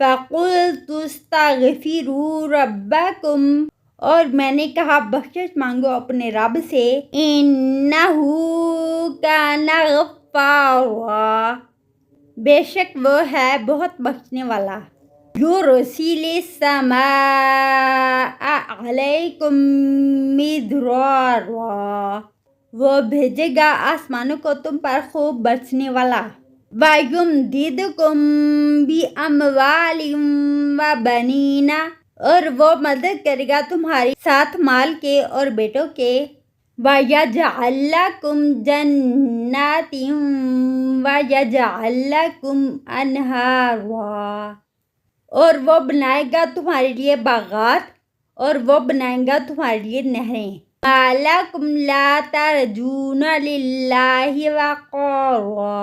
فَقُلْتُ اسْتَغْفِرُوا رَبَّكُمْ، اور میں نے کہا بخشش مانگو اپنے رب سے، إِنَّهُ كَانَ غَفَّارًا، بے شک وہ ہے بہت بخشنے والا، يُرْسِلِ السَّمَاءَ عَلَيْكُمْ مِدْرَارًا، وہ بھیجے گا آسمانوں کو تم پر خوب برسنے والا، وَيُمْدِدْكُمْ بِأَمْوَالٍ وَبَنِينَ، اور وہ مدد کرے گا تمہاری ساتھ مال کے اور بیٹوں کے، وَيَجْعَلْ لَكُمْ جَنَّاتٍ وَيَجْعَلْ لَكُمْ أَنْهَارًا، اور وہ بنائے گا تمہارے لیے باغات، اور وہ بنائے گا تمہارے لیے نہریں، مَا لَكُمْ لَا تَرْجُونَ لِلَّهِ وَقَارًا،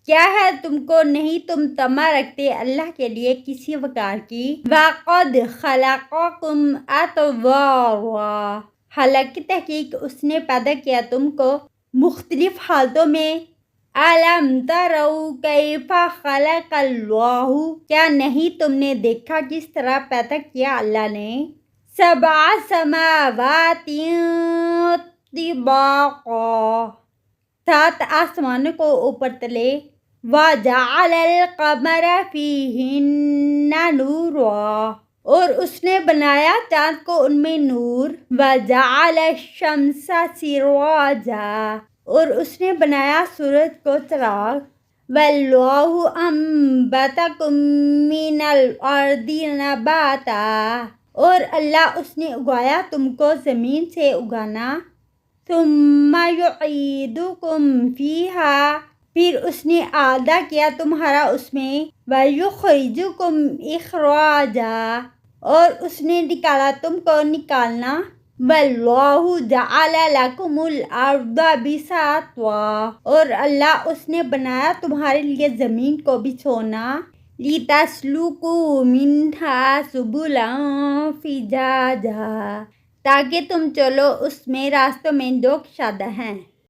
کیا ہے تم کو نہیں تم طمع رکھتے اللہ کے لیے کسی وقار کی، وَقَدْ خَلَقَكُمْ أَطْوَارًا، حالانکہ تحقیق اس نے پیدا کیا تم کو مختلف حالتوں میں، أَلَمْ تَرَوْا كَيْفَ خَلَقَ اللَّهُ، کیا نہیں تم نے دیکھا کس طرح پیدا کیا اللہ نے، سَبْعَ سَمَاوَاتٍ طِبَاقًا، 7 آسمانوں کو اوپر تلے، وَجَعَلَ الْقَمَرَ فِيهِنَّ نُورًا، اور اس نے بنایا چاند کو ان میں نور، وَجَعَلَ الشَّمْسَ سِرَاجًا، اور اس نے بنایا سورج کو چراغ، وَاللَّهُ أَنبَتَكُم مِّنَ الْأَرْضِ نَبَاتًا، اور اللہ اس نے اگایا تم کو زمین سے اگانا، ثُمَّ يُعِيدُكُمْ فِيهَا، پھر اس نے اعادہ کیا تمہارا اس میں، وَيُخْرِجُكُمْ إِخْرَاجًا، اور اس نے نکالا تم کو نکالنا، وَاللَّهُ جَعَلَ لَكُمُ الْأَرْضَ بِسَاطًا، اور اللہ اس نے بنایا تمہارے لیے زمین کو بچھونا، لِتَسْلُكُوا مِنْهَا سُبُلًا فِجَاجًا، تاکہ تم چلو اس میں راستوں میں جو کشادہ ہیں،